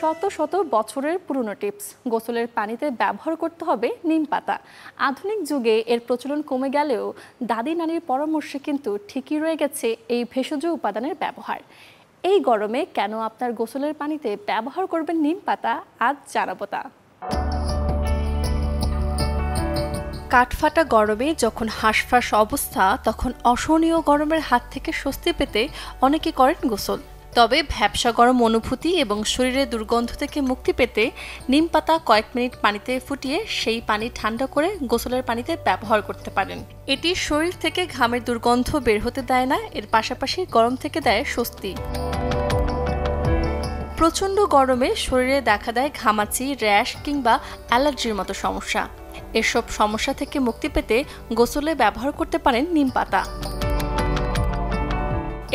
শত শত বছরের পুরনো টিপস, গোসলের পানিতে ব্যবহার করতে হবে নিম পাতা। আধুনিক যুগে এর প্রচলন কমে গেলেও দাদি নানির পরামর্শে কিন্তু ঠিকই রয়ে গেছে এই ভেষজ উপাদানের ব্যবহার। এই গরমে কেন আপনার গোসলের পানিতে ব্যবহার করবেন নিম পাতা, আজ জানাবো তা। কাঠফাটা গরমে যখন হাঁসফাঁস অবস্থা, তখন অসহনীয় গরমের হাত থেকে স্বস্তি পেতে অনেকে করেন গোসল। তবে ভ্যাপসা গরম অনুভূতি এবং শরীরের দুর্গন্ধ থেকে মুক্তি পেতে নিম পাতা কয়েক মিনিট পানিতে ফুটিয়ে সেই পানি ঠান্ডা করে গোসলের পানিতে ব্যবহার করতে পারেন। এটি শরীর থেকে ঘামের দুর্গন্ধ বের হতে দেয় না, এর পাশাপাশি গরম থেকে দেয় স্বস্তি। প্রচণ্ড গরমে শরীরে দেখা দেয় ঘামাচি, র্যাশ কিংবা অ্যালার্জির মতো সমস্যা। এসব সমস্যা থেকে মুক্তি পেতে গোসলে ব্যবহার করতে পারেন নিম পাতা।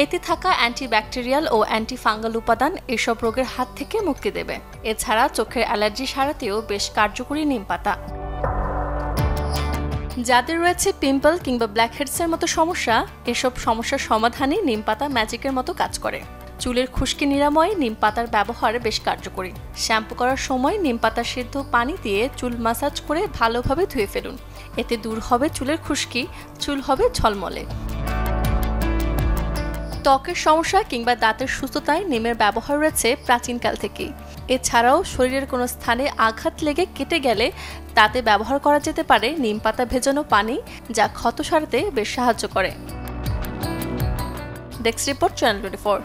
এতে থাকা অ্যান্টিব্যাকটেরিয়াল ও অ্যান্টিফাঙ্গাল উপাদান এসব রোগের হাত থেকে মুক্তি দেবে। এছাড়া চোখের অ্যালার্জি সারাতেও বেশ কার্যকরী নিম পাতা। যাদের রয়েছে পিম্পল কিংবা ব্ল্যাকহেডসের মতো সমস্যা, এসব সমস্যার সমাধানে নিম পাতা ম্যাজিকের মতো কাজ করে। চুলের খুশকি নিরাময়ে নিম পাতার ব্যবহার বেশ কার্যকরী। শ্যাম্পু করার সময় নিম পাতা সিদ্ধ পানি দিয়ে চুল ম্যাসাজ করে ভালোভাবে ধুয়ে ফেলুন। এতে দূর হবে চুলের খুশকি, চুল হবে ঝলমলে। ত্বকের সমস্যা কিংবা দাঁতের সুস্থতায় নিমের ব্যবহার রয়েছে প্রাচীনকাল থেকেই। এছাড়াও শরীরের কোনো স্থানে আঘাত লেগে কেটে গেলে তাতে ব্যবহার করা যেতে পারে নিম পাতা ভেজানো পানি, যা ক্ষত সারাতে বেশ সাহায্য করে। Desk report, channel 24।